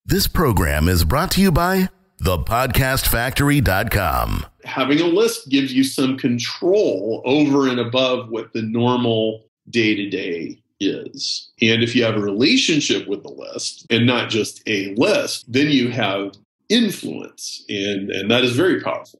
This program is brought to you by thepodcastfactory.com. Having a list gives you some control over and above what the normal day-to-day is. And if you have a relationship with the list and not just a list, then you have influence. And that is very powerful.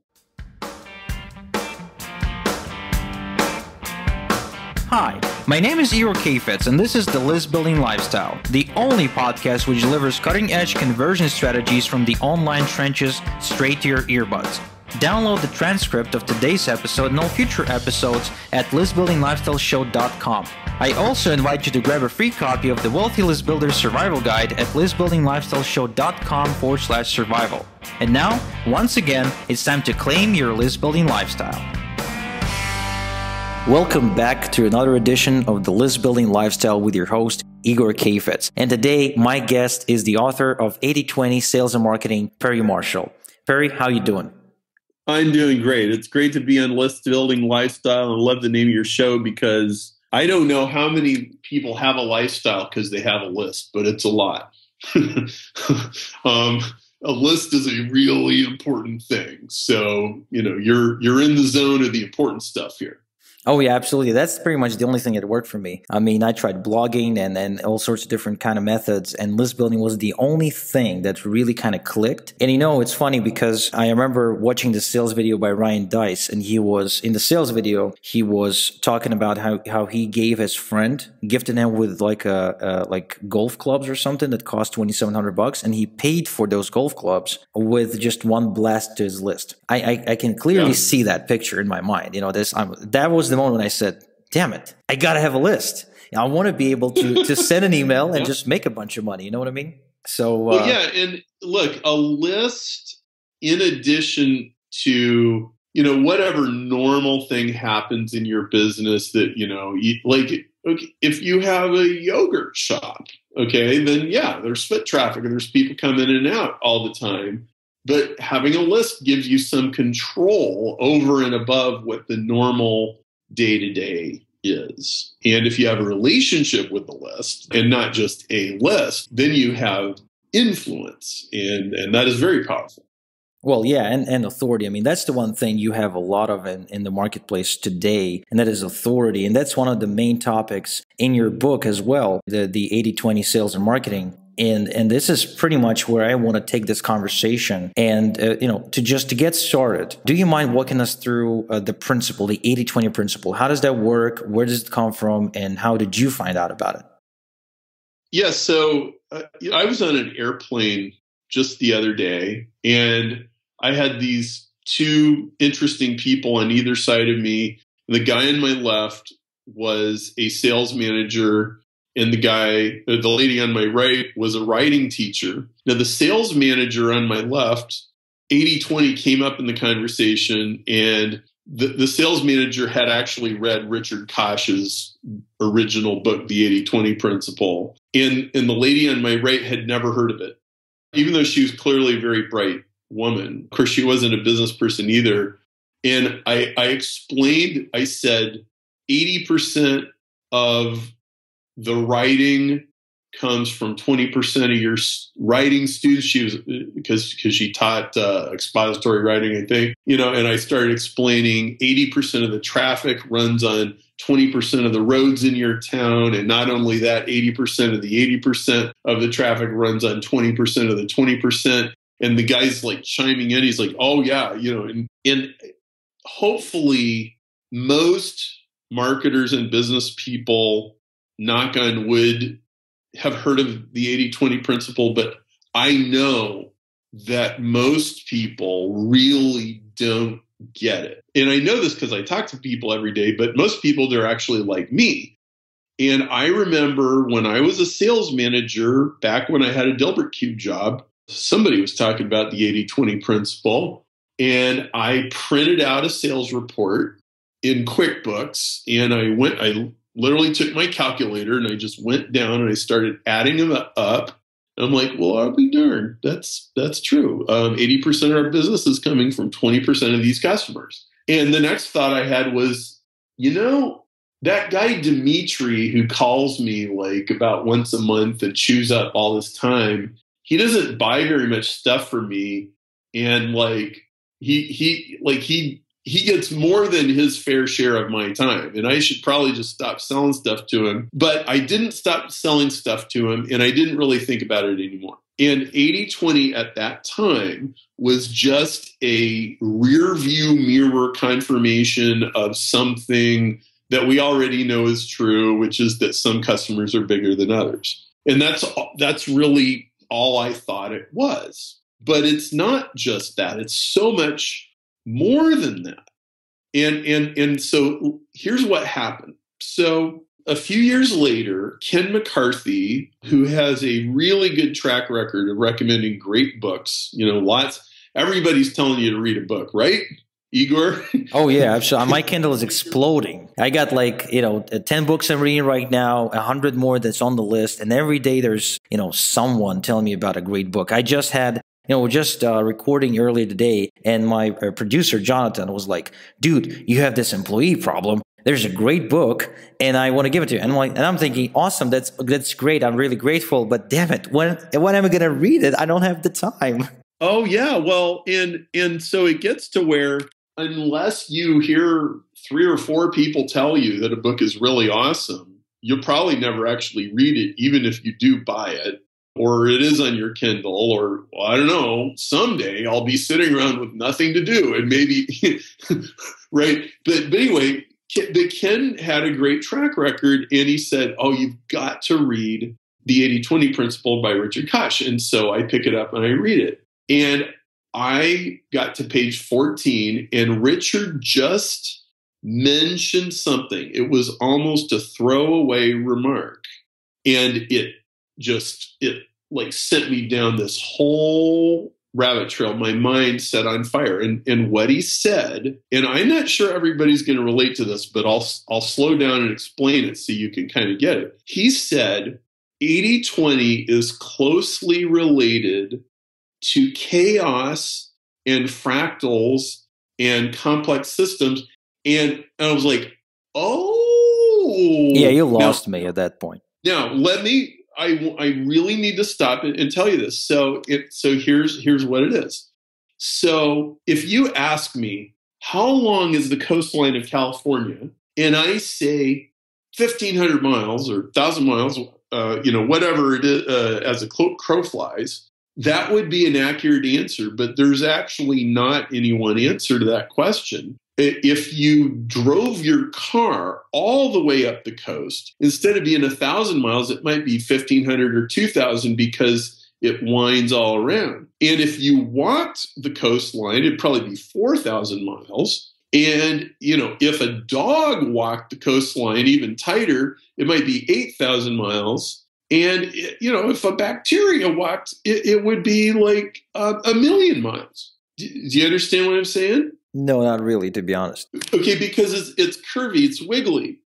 Hi, my name is Igor Kheifets, and this is the List Building Lifestyle, the only podcast which delivers cutting-edge conversion strategies from the online trenches straight to your earbuds. Download the transcript of today's episode and all future episodes at listbuildinglifestyleshow.com. I also invite you to grab a free copy of the Wealthy List Builder Survival Guide at listbuildinglifestyleshow.com/survival. And now, once again, it's time to claim your list building lifestyle. Welcome back to another edition of the List Building Lifestyle with your host, Igor Kheifets. And today, my guest is the author of 80/20 Sales and Marketing, Perry Marshall. Perry, how you doing? I'm doing great. It's great to be on List Building Lifestyle. I love the name of your show because I don't know how many people have a lifestyle because they have a list, but it's a lot. A list is a really important thing. So, you're in the zone of the important stuff here. Oh, yeah, absolutely. That's pretty much the only thing that worked for me. I mean, I tried blogging and all sorts of different kind of methods, and list building was the only thing that really kind of clicked. And it's funny because I remember watching the sales video by Ryan Dice, and in the sales video, he was talking about how he gave his friend, gifted him with like golf clubs or something that cost $2,700, and he paid for those golf clubs with just one blast to his list. I can clearly see that picture in my mind. That was the moment when I said, damn it, I got to have a list. I want to be able to send an email and just make a bunch of money. You know what I mean? So, and look, a list in addition to, whatever normal thing happens in your business that, if you have a yogurt shop, then there's foot traffic and there's people coming in and out all the time. But having a list gives you some control over and above what the normal day-to-day is. And if you have a relationship with the list and not just a list, then you have influence. And that is very powerful. Well, yeah, and authority. I mean, that's the one thing you have a lot of in the marketplace today, and that is authority. And that's one of the main topics in your book as well, the 80/20 Sales and Marketing. And this is pretty much where I want to take this conversation. And, to get started, do you mind walking us through the principle, the 80/20 principle? How does that work? Where does it come from? And how did you find out about it? Yeah, so I was on an airplane just the other day, and I had these two interesting people on either side of me. The guy on my left was a sales manager, and the lady on my right was a writing teacher. Now, the sales manager on my left, 80/20 came up in the conversation, and the sales manager had actually read Richard Koch's original book, The 80/20 Principle. And the lady on my right had never heard of it, even though she was clearly a very bright woman. Of course, she wasn't a business person either. And I explained, I said, 80% of the writing comes from 20% of your writing students. Because she taught expository writing, I think, and I started explaining 80% of the traffic runs on 20% of the roads in your town. And not only that, 80% of the 80% of the traffic runs on 20% of the 20%. And the guy's like chiming in. He's like, oh yeah, and hopefully most marketers and business people, knock on wood, have heard of the 80/20 principle, but I know that most people really don't get it. And I know this because I talk to people every day, but most people, they're actually like me. And I remember when I was a sales manager, back when I had a Dilbert Cube job, somebody was talking about the 80/20 principle, and I printed out a sales report in QuickBooks, and I literally took my calculator and I just went down and I started adding them up. I'm like, well, I'll be darned. That's true. 80% of our business is coming from 20% of these customers. And the next thought I had was, that guy Dimitri, who calls me like about once a month and chews up all this time, he doesn't buy very much stuff from me, and like he gets more than his fair share of my time, and I should probably just stop selling stuff to him. But I didn't stop selling stuff to him, and I didn't really think about it anymore. And 80/20 at that time was just a rear view mirror confirmation of something that we already know is true, which is that some customers are bigger than others. And that's really all I thought it was. But it's not just that. It's so much more than that. And so here's what happened. So a few years later, Ken McCarthy, who has a really good track record of recommending great books, everybody's telling you to read a book, right, Igor? Oh, yeah, absolutely. My Kindle is exploding. I got 10 books I'm reading right now, 100 more that's on the list. And every day there's, someone telling me about a great book. I just had we're just recording earlier today, and my producer, Jonathan, was like, dude, you have this employee problem. There's a great book, and I want to give it to you. And I'm thinking, awesome, that's great. I'm really grateful. But damn it, when am I going to read it? I don't have the time. Oh, yeah. Well, and so it gets to where unless you hear 3 or 4 people tell you that a book is really awesome, you'll probably never actually read it, even if you do buy it. Or it is on your Kindle, or I don't know, someday I'll be sitting around with nothing to do and maybe, right? But anyway, Ken had a great track record, and he said, oh, you've got to read The 80/20 Principle by Richard Koch. And so I pick it up and I read it. And I got to page 14, and Richard just mentioned something. It was almost a throwaway remark. And it sent me down this whole rabbit trail. My mind set on fire. And what he said, and I'm not sure everybody's going to relate to this, but I'll slow down and explain it so you can kind of get it. He said 80/20 is closely related to chaos and fractals and complex systems. And I was like, oh. Yeah, you lost me at that point. Now, I really need to stop and tell you this. So here's what it is. So if you ask me, how long is the coastline of California? And I say 1,500 miles or 1,000 miles, whatever it is, as a crow flies, that would be an accurate answer. But there's actually not any one answer to that question. If you drove your car all the way up the coast, instead of being 1,000 miles, it might be 1,500 or 2,000 because it winds all around. And if you walked the coastline, it'd probably be 4,000 miles. And, if a dog walked the coastline even tighter, it might be 8,000 miles. And, if a bacteria walked, it would be like a million miles. Do you understand what I'm saying? No, not really, to be honest. Okay, because it's curvy, it's wiggly.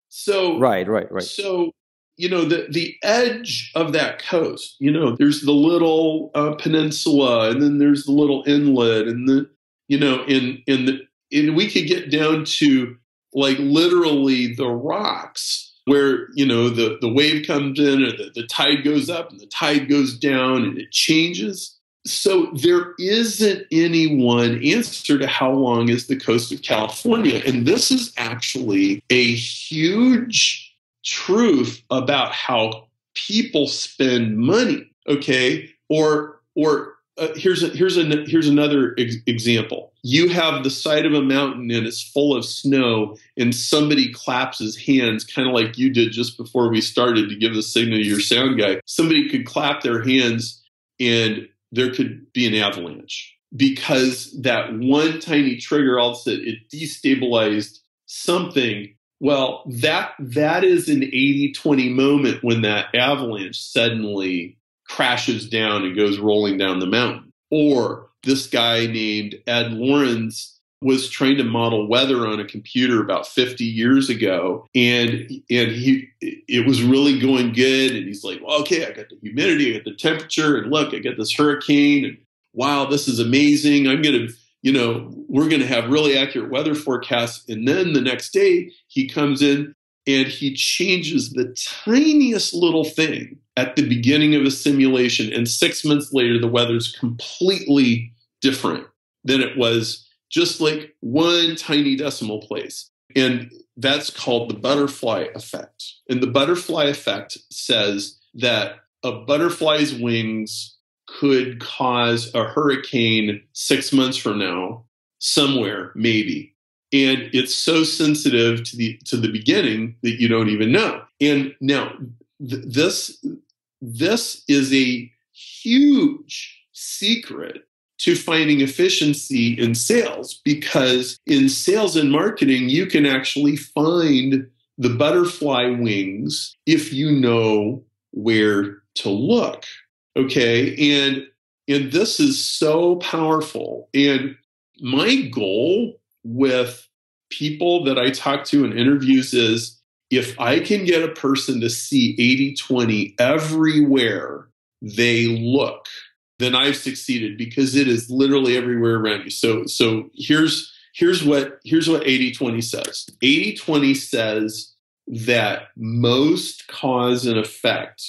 So right. So the edge of that coast. There's the little peninsula, and then there's the little inlet, and and we could get down to like literally the rocks where the wave comes in, or the tide goes up and the tide goes down, and it changes. So there isn't any one answer to how long is the coast of California. And this is actually a huge truth about how people spend money. Okay. Or here's another example. You have the side of a mountain and it's full of snow, and somebody claps his hands, kind of like you did just before we started to give the signal to your sound guy. Somebody could clap their hands and there could be an avalanche because that one tiny trigger, all of a sudden, it destabilized something. Well, that is an 80/20 moment when that avalanche suddenly crashes down and goes rolling down the mountain. Or this guy named Ed Lawrence was trying to model weather on a computer about 50 years ago, and it was really going good. And he's like, well, okay, I got the humidity, I got the temperature, and look, I got this hurricane, and wow, this is amazing. I'm going to we're going to have really accurate weather forecasts. And then the next day he comes in and he changes the tiniest little thing at the beginning of a simulation. And 6 months later, the weather's completely different than it was just like one tiny decimal place. And that's called the butterfly effect. And the butterfly effect says that a butterfly's wings could cause a hurricane 6 months from now, somewhere, maybe. And it's so sensitive to the beginning that you don't even know. And now this is a huge secret to finding efficiency in sales, because in sales and marketing, you can actually find the butterfly wings if you know where to look. Okay. And this is so powerful. And my goal with people that I talk to in interviews is, if I can get a person to see 80-20 everywhere they look, then I've succeeded, because it is literally everywhere around you. So here's what 80-20 says. 80-20 says that most cause and effect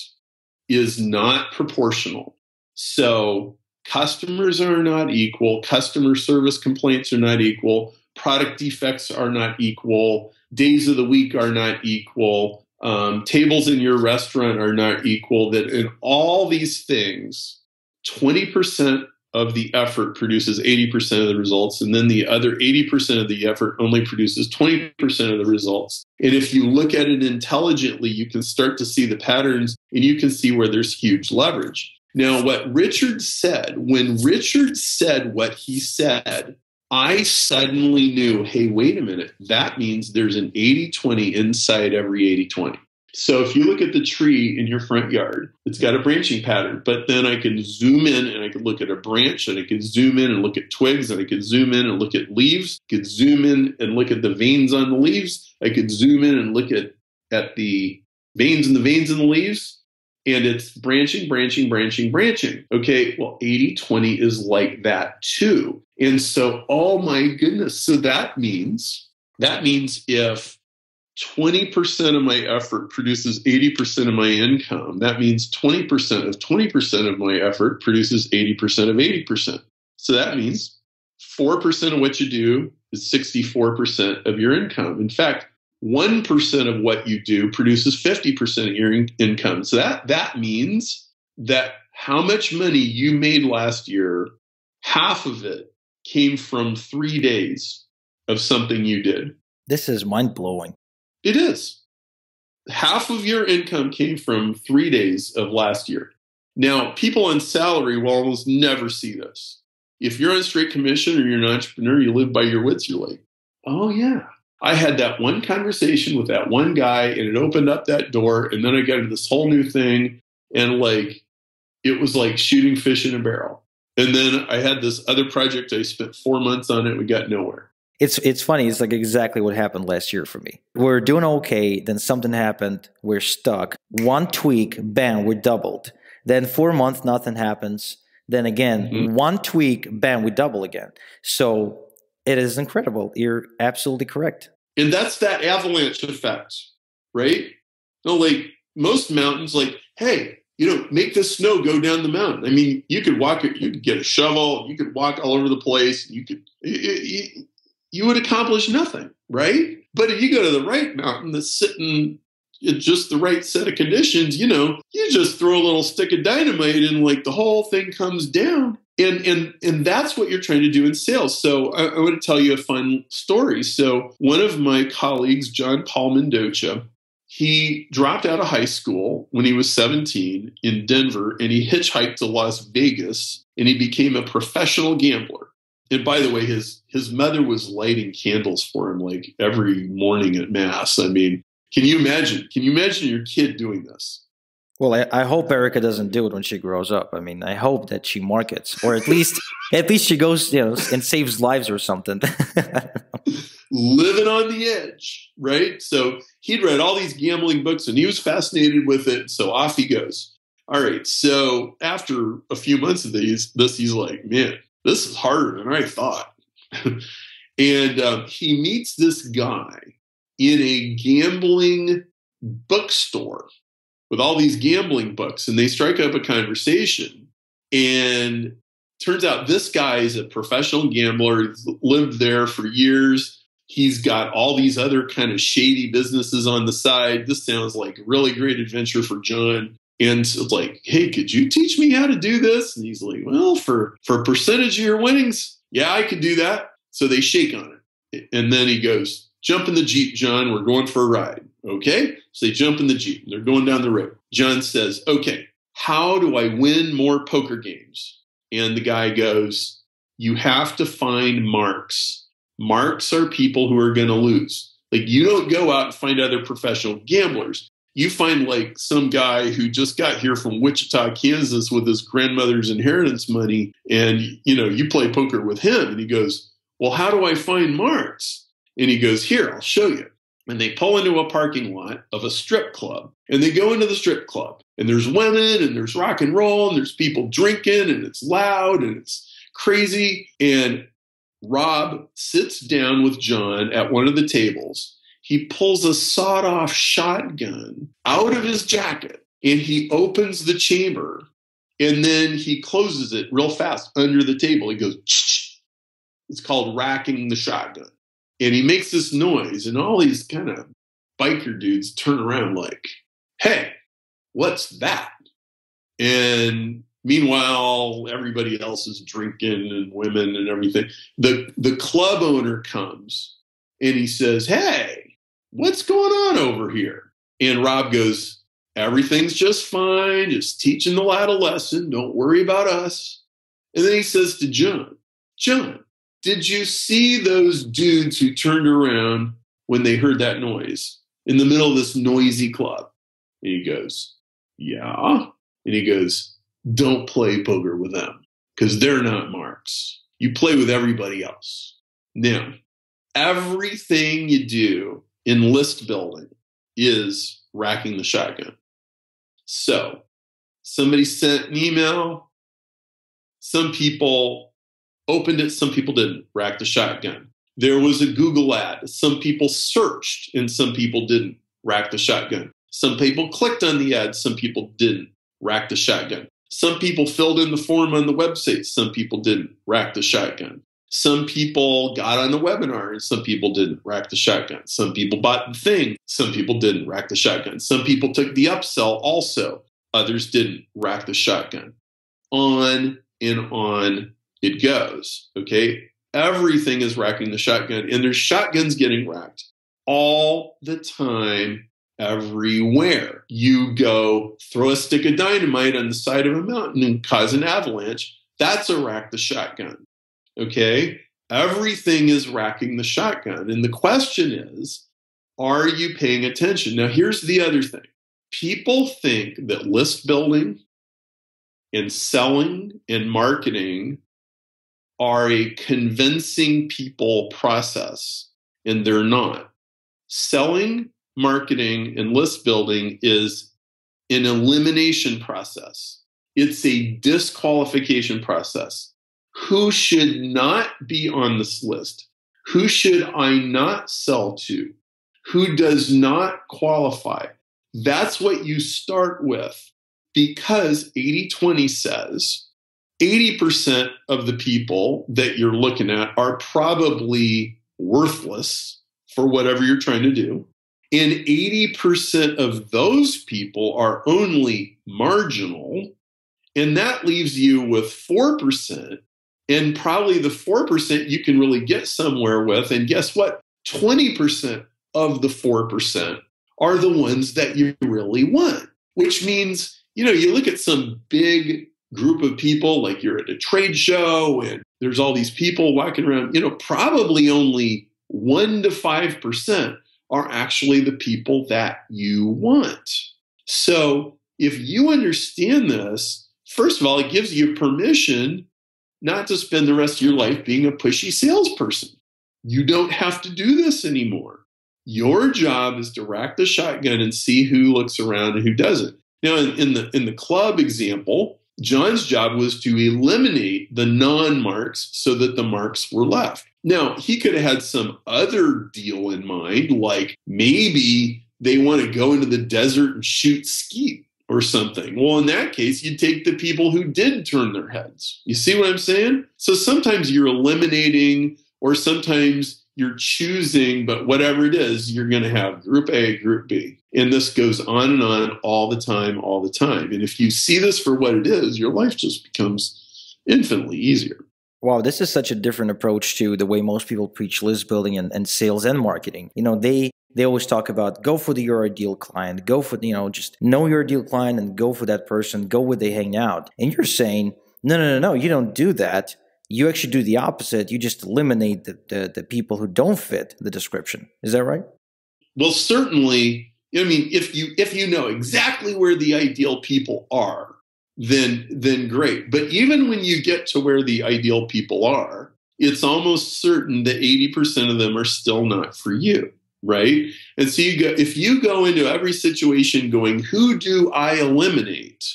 is not proportional. So customers are not equal. Customer service complaints are not equal. Product defects are not equal. Days of the week are not equal. Tables in your restaurant are not equal. That in all these things, 20% of the effort produces 80% of the results, and then the other 80% of the effort only produces 20% of the results. And if you look at it intelligently, you can start to see the patterns, and you can see where there's huge leverage. Now, what Richard said, when Richard said what he said, I suddenly knew, hey, wait a minute, that means there's an 80-20 inside every 80-20. So if you look at the tree in your front yard, it's got a branching pattern, but then I can zoom in and I can look at a branch, and I can zoom in and look at twigs, and I can zoom in and look at leaves, I could zoom in and look at the veins on the leaves, I could zoom in and look at the veins in the leaves, and it's branching. Okay, well, 80-20 is like that too. And so, oh my goodness, so that means if 20% of my effort produces 80% of my income, that means 20% of 20% of my effort produces 80% of 80%. So that means 4% of what you do is 64% of your income. In fact, 1% of what you do produces 50% of your income. So that means that how much money you made last year, half of it came from 3 days of something you did. This is mind-blowing. It is. Half of your income came from 3 days of last year. Now, people on salary will almost never see this. If you're on straight commission or you're an entrepreneur, you live by your wits, you're like, oh yeah, I had that one conversation with that one guy and it opened up that door, and then I got into this whole new thing, and like it was like shooting fish in a barrel. And then I had this other project, I spent 4 months on it, we got nowhere. It's funny. It's like exactly what happened last year for me. We're doing okay. Then something happened. We're stuck. One tweak, bam, we're doubled. Then 4 months, nothing happens. Then again, one tweak, bam, we double again. So it is incredible. You're absolutely correct. And that's that avalanche effect, right? No, like most mountains, like, hey, make the snow go down the mountain. I mean, you could walk it, you could get a shovel, you could walk all over the place, you would accomplish nothing, right? But if you go to the right mountain that's sitting in just the right set of conditions, you just throw a little stick of dynamite and like the whole thing comes down. And that's what you're trying to do in sales. So I want to tell you a fun story. So one of my colleagues, John Paul Mendoza, he dropped out of high school when he was 17 in Denver, and he hitchhiked to Las Vegas, and he became a professional gambler. And by the way, his mother was lighting candles for him like every morning at mass. I mean, can you imagine your kid doing this? Well, I hope Erica doesn't do it when she grows up. I mean, I hope that she markets, or at least she goes, and saves lives or something. Living on the edge, right? So he'd read all these gambling books and he was fascinated with it. So off he goes. All right. So after a few months of this, he's like, man, this is harder than I thought. And he meets this guy in a gambling bookstore with all these gambling books, and they strike up a conversation. And turns out this guy is a professional gambler. He's lived there for years. He's got all these other kind of shady businesses on the side. This sounds like a really great adventure for John. And so it's like, hey, could you teach me how to do this? And he's like, well, for a percentage of your winnings, yeah, I could do that. So they shake on it. And then he goes, jump in the Jeep, John. We're going for a ride. Okay. So they jump in the Jeep. They're going down the road. John says, okay, how do I win more poker games? And the guy goes, you have to find marks. Marks are people who are going to lose. Like, you don't go out and find other professional gamblers. You find like some guy who just got here from Wichita, Kansas with his grandmother's inheritance money. And, you play poker with him. And he goes, well, how do I find marks? And he goes, here, I'll show you. And they pull into a parking lot of a strip club. And they go into the strip club. And there's women and there's rock and roll and there's people drinking and it's loud and it's crazy. And Rob sits down with John at one of the tables. He pulls a sawed-off shotgun out of his jacket and he opens the chamber. And then he closes it real fast under the table. He goes, ch-ch. It's called racking the shotgun. And he makes this noise, and all these kind of biker dudes turn around like, hey, what's that? And meanwhile, everybody else is drinking and women and everything. The club owner comes, and he says, hey, what's going on over here? And Rob goes, everything's just fine, just teaching the lad a lesson. Don't worry about us. And then he says to John, did you see those dudes who turned around when they heard that noise in the middle of this noisy club? And he goes, yeah. And he goes, don't play poker with them because they're not marks. You play with everybody else. Now, everything you do in list building is racking the shotgun. So somebody sent an email. Some people opened it, some people didn't. Rack the shotgun. There was a Google ad. Some people searched and some people didn't. Rack the shotgun. Some people clicked on the ad, some people didn't. Rack the shotgun. Some people filled in the form on the website, some people didn't. Rack the shotgun. Some people got on the webinar and some people didn't. Rack the shotgun. Some people bought the thing, some people didn't. Rack the shotgun. Some people took the upsell also, others didn't. Rack the shotgun. On and on it goes, okay? Everything is racking the shotgun, and there's shotguns getting racked all the time, everywhere. You go throw a stick of dynamite on the side of a mountain and cause an avalanche. That's a rack the shotgun, okay? Everything is racking the shotgun. And the question is, are you paying attention? Now, here's the other thing. People think that list building and selling and marketing are a convincing people process, and they're not. Selling, marketing, and list building is an elimination process. It's a disqualification process. Who should not be on this list? Who should I not sell to? Who does not qualify? That's what you start with, because 80-20 says 80% of the people that you're looking at are probably worthless for whatever you're trying to do. And 80% of those people are only marginal. And that leaves you with 4%. And probably the 4% you can really get somewhere with. And guess what? 20% of the 4% are the ones that you really want, which means, you look at some big group of people, like you're at a trade show and there's all these people walking around, probably only 1 to 5% are actually the people that you want. So if you understand this, first of all, it gives you permission not to spend the rest of your life being a pushy salesperson. You don't have to do this anymore. Your job is to rack the shotgun and see who looks around and who doesn't. Now, in the club example, John's job was to eliminate the non-marks so that the marks were left. Now, he could have had some other deal in mind, like maybe they want to go into the desert and shoot skeet or something. Well, in that case, you'd take the people who did turn their heads. You see what I'm saying? So sometimes you're eliminating, or sometimes you're choosing, but whatever it is, you're going to have group A, group B. And this goes on and on all the time, all the time. And if you see this for what it is, your life just becomes infinitely easier. Wow, this is such a different approach to the way most people preach list building and sales and marketing. They always talk about go for your ideal client, go for, just know your ideal client and go for that person, go where they hang out. And you're saying, no, you don't do that. You actually do the opposite. You just eliminate the people who don't fit the description. Is that right? Well, certainly, if you know exactly where the ideal people are, then great. But even when you get to where the ideal people are, it's almost certain that 80% of them are still not for you, right? And so if you go into every situation going, who do I eliminate?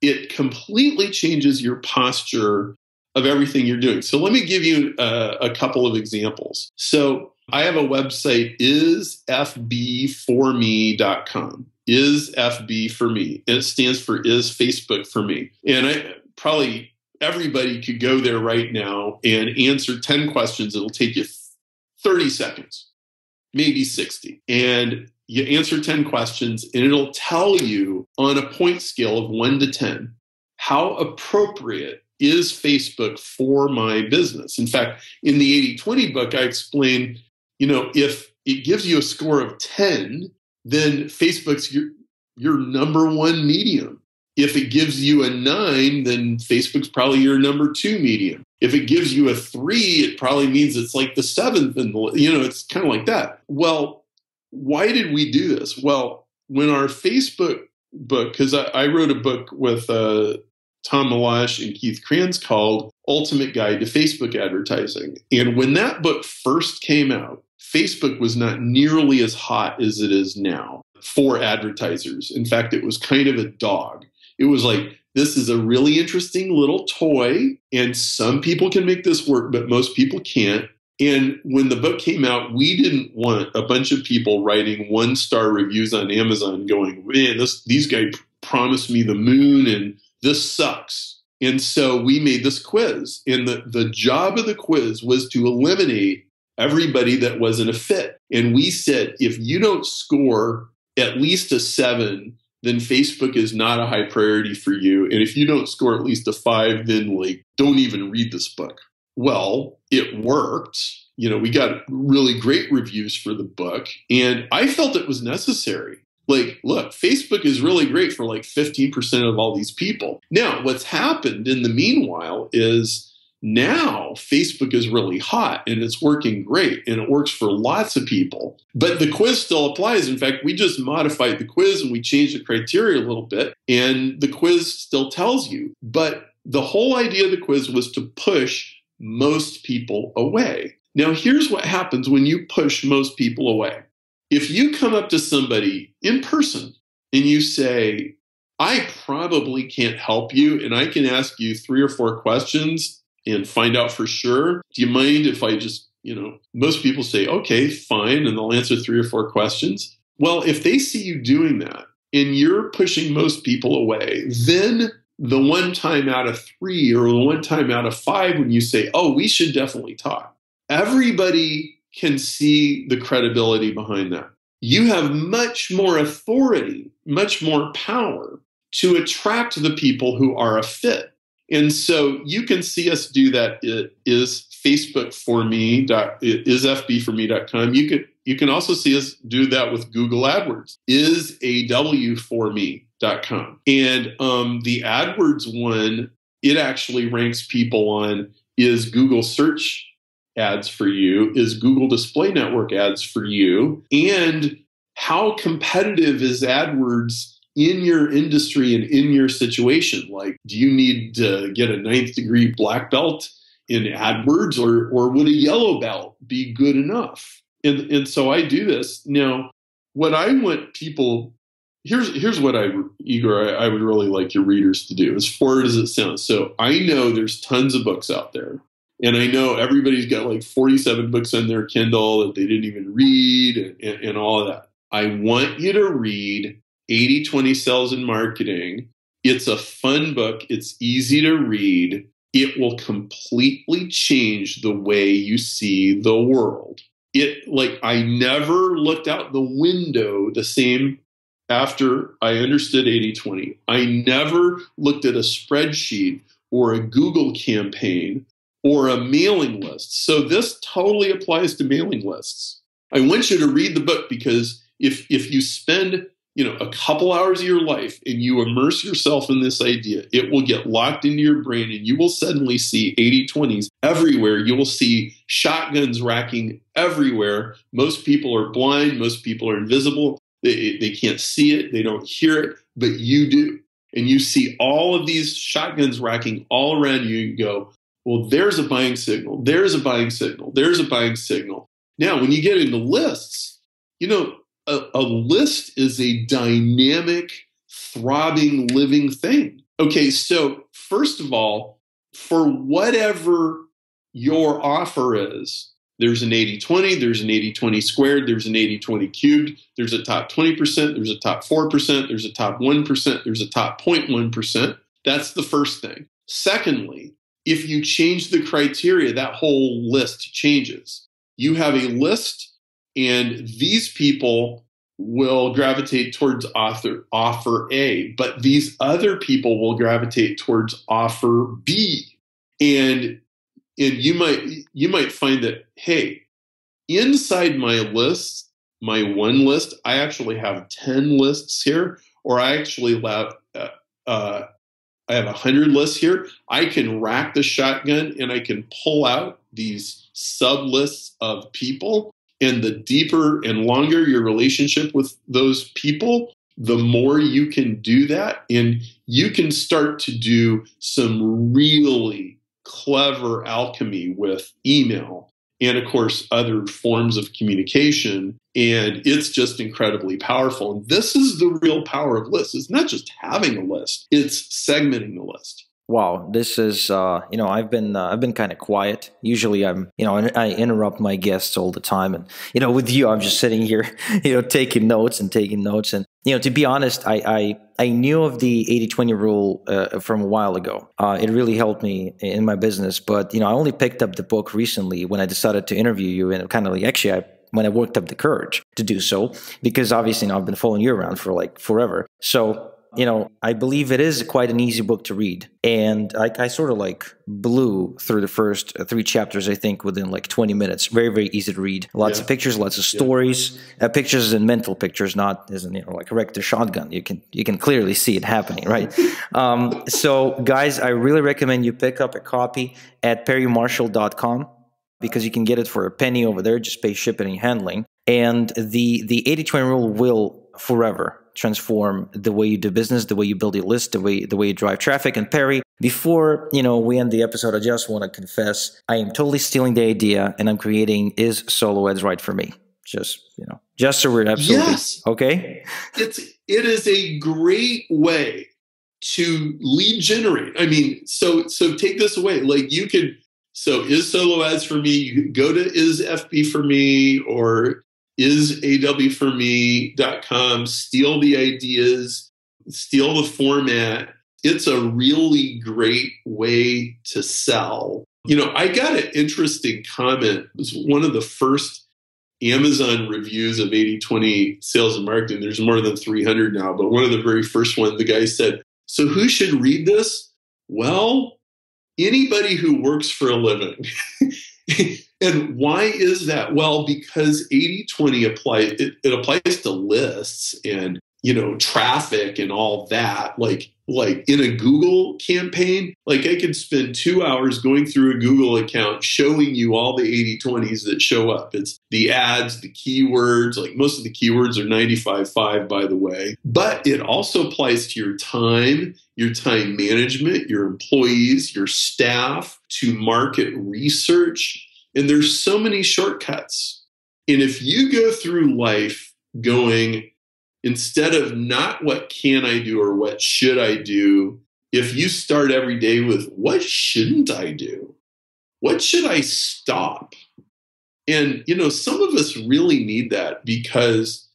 It completely changes your posture of everything you're doing. So let me give you a couple of examples. So I have a website, isfbforme.com. Is FB for me. And it stands for Is Facebook for Me. And everybody could go there right now and answer 10 questions. It'll take you 30 seconds, maybe 60. And you answer 10 questions and it'll tell you on a point scale of 1 to 10, how appropriate is Facebook for my business. In fact, in the 80-20 book, I explain, if it gives you a score of 10, then Facebook's your number one medium. If it gives you a 9, then Facebook's probably your number 2 medium. If it gives you a 3, it probably means it's like the 7th, and it's kind of like that. Well, why did we do this? Well, when our Facebook book, because I wrote a book with Tom Malash and Keith Kranz called Ultimate Guide to Facebook Advertising. And when that book first came out, Facebook was not nearly as hot as it is now for advertisers. In fact, it was kind of a dog. It was like, this is a really interesting little toy, and some people can make this work, but most people can't. And when the book came out, we didn't want a bunch of people writing 1-star reviews on Amazon going, man, these guys promised me the moon and this sucks. And so we made this quiz. And the job of the quiz was to eliminate everybody that wasn't a fit. And we said, if you don't score at least a 7, then Facebook is not a high priority for you. And if you don't score at least a 5, then don't even read this book. Well, it worked. We got really great reviews for the book. And I felt it was necessary. Look, Facebook is really great for 15% of all these people. Now, what's happened in the meanwhile is now Facebook is really hot and it's working great and it works for lots of people. But the quiz still applies. In fact, we just modified the quiz and we changed the criteria a little bit, and the quiz still tells you. But the whole idea of the quiz was to push most people away. Now, here's what happens when you push most people away. If you come up to somebody in person and you say, I probably can't help you and I can ask you 3 or 4 questions and find out for sure. Do you mind if I just, most people say, okay, fine, and they'll answer 3 or 4 questions. Well, if they see you doing that and you're pushing most people away, then the 1 time out of 3 or the 1 time out of 5 when you say, oh, we should definitely talk, everybody can see the credibility behind that. You have much more authority, much more power to attract the people who are a fit. And so you can see us do that. It is isfbforme.com. You can also see us do that with Google AdWords, isawforme.com. And the AdWords one, it actually ranks people on, is Google search ads for you? Is Google Display Network ads for you? And how competitive is AdWords in your industry and in your situation? Do you need to get a 9th degree black belt in AdWords, or would a yellow belt be good enough? And so I do this. Now, what I want people here's what Igor, I would really like your readers to do, as forward as it sounds. So I know there's tons of books out there, and I know everybody's got like 47 books on their Kindle that they didn't even read and all of that. I want you to read 80/20 Sales and Marketing. It's a fun book. It's easy to read. It will completely change the way you see the world. I never looked out the window the same after I understood 80/20. I never looked at a spreadsheet or a Google campaign or a mailing list. So this totally applies to mailing lists. I want you to read the book, because if you spend a couple hours of your life and you immerse yourself in this idea, it will get locked into your brain, and you will suddenly see 80/20s everywhere. You will see shotguns racking everywhere. Most people are blind. Most people are invisible. They can't see it. They don't hear it, but you do. And you see all of these shotguns racking all around you. You go, well, there's a buying signal. There's a buying signal. There's a buying signal. Now, when you get into lists, a list is a dynamic, throbbing, living thing. Okay, so first of all, for whatever your offer is, there's an 80/20, there's an 80/20 squared, there's an 80/20 cubed, there's a top 20%, there's a top 4%, there's a top 1%, there's a top 0.1%. That's the first thing. Secondly, if you change the criteria, that whole list changes. You have a list, and these people will gravitate towards offer A, but these other people will gravitate towards offer B. And you might find that, hey, inside my list, my one list, I actually have 10 lists here, or I actually have I have 100 lists here. I can rack the shotgun and I can pull out these sub lists of people. And the deeper and longer your relationship with those people, the more you can do that. And you can start to do some really clever alchemy with email and, of course, other forms of communication. And it's just incredibly powerful. And this is the real power of lists. It's not just having a list, it's segmenting the list. Wow, this is I've been kind of quiet. Usually I interrupt my guests all the time, and with you I'm just sitting here taking notes. And to be honest, I knew of the 80/20 rule from a while ago. It really helped me in my business, but I only picked up the book recently when I decided to interview you, and kind of when I worked up the courage to do so, because obviously I've been following you around for like forever. So I believe it is quite an easy book to read. And I sort of blew through the first 3 chapters, I think, within 20 minutes. Very, very easy to read. Lots of pictures, lots of stories. Pictures and mental pictures, not as like a regular shotgun. You can clearly see it happening, right? So guys, I really recommend you pick up a copy at perrymarshall.com, because you can get it for a penny over there. Just pay shipping and handling. And the 80/20 rule will forever transform the way you do business, the way you build your list, the way you drive traffic. And Perry, before we end the episode, I just want to confess I am totally stealing the idea, and I'm creating Is Solo Ads Right for Me? Just so we're absolutely okay. It is a great way to lead generate. I mean, so take this away. So Is Solo Ads for Me? You can go to Is FB for Me or isawforme.com, steal the ideas, steal the format. It's a really great way to sell. I got an interesting comment. It was one of the first Amazon reviews of 80/20 sales and marketing. There's more than 300 now, but one of the very first ones, the guy said, so who should read this? Well, anybody who works for a living. And why is that? Well, because 80/20 applies to lists and traffic and all that. Like in a Google campaign, I could spend 2 hours going through a Google account showing you all the 80/20s that show up. It's the ads, the keywords. Most of the keywords are 95.5, by the way. But it also applies to your time management, your employees, your staff, to market research. And there's so many shortcuts. And if you go through life going, instead of not what can I do or what should I do, if you start every day with what shouldn't I do? What should I stop? And, some of us really need that because,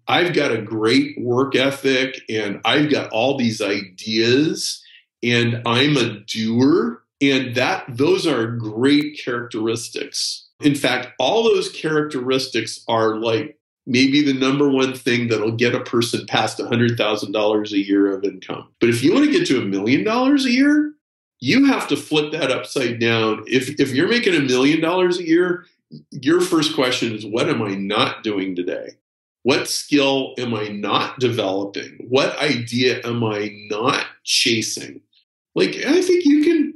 I've got a great work ethic and I've got all these ideas and I'm a doer, and those are great characteristics. In fact, all those characteristics are like maybe the number one thing that'll get a person past $100,000 a year of income. But if you want to get to $1 million a year, you have to flip that upside down. If you're making $1 million a year, your first question is, what am I not doing today? What skill am I not developing? What idea am I not chasing? Like, I think you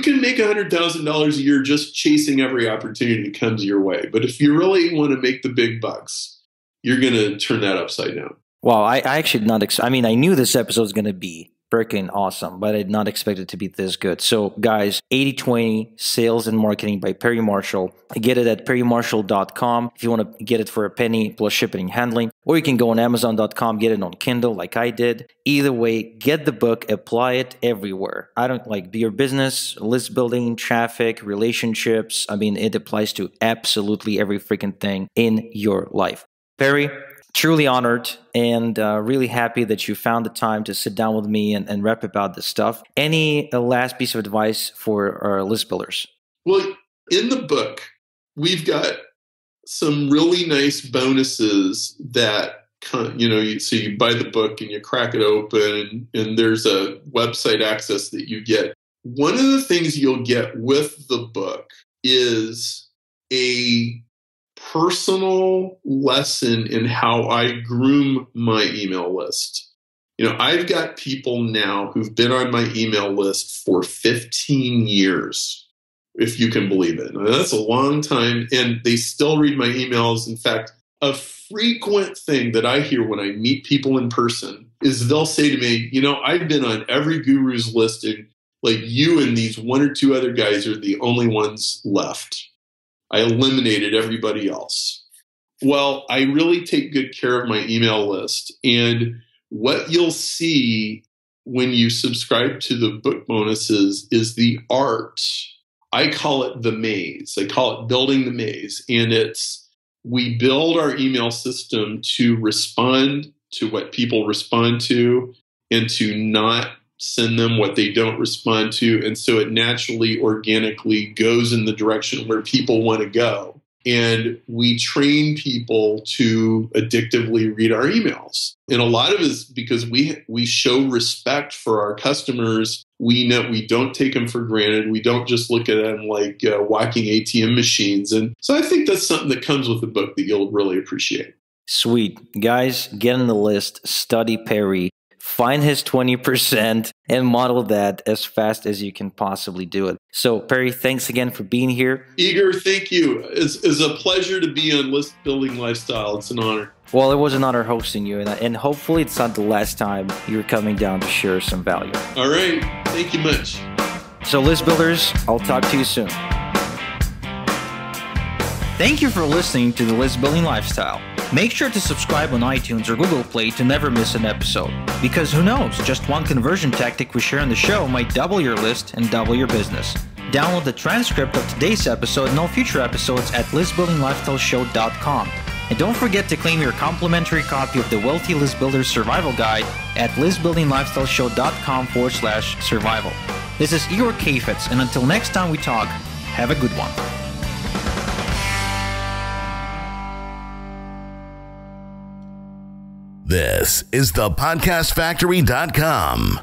can make $100,000 a year just chasing every opportunity that comes your way. But if you really want to make the big bucks, you're going to turn that upside down. Well, I actually did not. I knew this episode was going to be freaking awesome, but I did not expect it to be this good. So, guys, 80/20 Sales and Marketing by Perry Marshall. Get it at perrymarshall.com if you want to get it for a penny plus shipping and handling. Or you can go on amazon.com, get it on Kindle like I did. Either way, get the book, apply it everywhere. I don't like your business, list building, traffic, relationships. It applies to absolutely every freaking thing in your life. Perry, truly honored and really happy that you found the time to sit down with me and rap about this stuff. Any last piece of advice for our list builders? Well, in the book, we've got some really nice bonuses that, so you buy the book and you crack it open and there's a website access that you get. One of the things you'll get with the book is a personal lesson in how I groom my email list. I've got people now who've been on my email list for 15 years, if you can believe it. That's a long time, and they still read my emails. In fact, a frequent thing that I hear when I meet people in person is they'll say to me, I've been on every guru's list, and like you and these one or two other guys are the only ones left. I eliminated everybody else. Well, I really take good care of my email list. And what you'll see when you subscribe to the book bonuses is the art. I call it the maze. I call it building the maze. And we build our email system to respond to what people respond to and to not send them what they don't respond to. And so it naturally, organically goes in the direction where people want to go. And we train people to addictively read our emails. And a lot of it is because we show respect for our customers. We know we don't take them for granted. We don't just look at them like walking ATM machines. And so I think that's something that comes with the book that you'll really appreciate. Sweet. Guys, get on the list, study Perry. Find his 20% and model that as fast as you can possibly do it. So, Perry, thanks again for being here. Igor, thank you. It's a pleasure to be on List Building Lifestyle. It's an honor. Well, it was an honor hosting you, and hopefully it's not the last time you're coming down to share some value. All right. Thank you much. So, list builders, I'll talk to you soon. Thank you for listening to the List Building Lifestyle. Make sure to subscribe on iTunes or Google Play to never miss an episode. Because who knows, just one conversion tactic we share on the show might double your list and double your business. Download the transcript of today's episode and all future episodes at listbuildinglifestyleshow.com. And don't forget to claim your complimentary copy of the Wealthy List Builder Survival Guide at listbuildinglifestyleshow.com/survival. This is Igor Kheifets, and until next time we talk, have a good one. This is thepodcastfactory.com.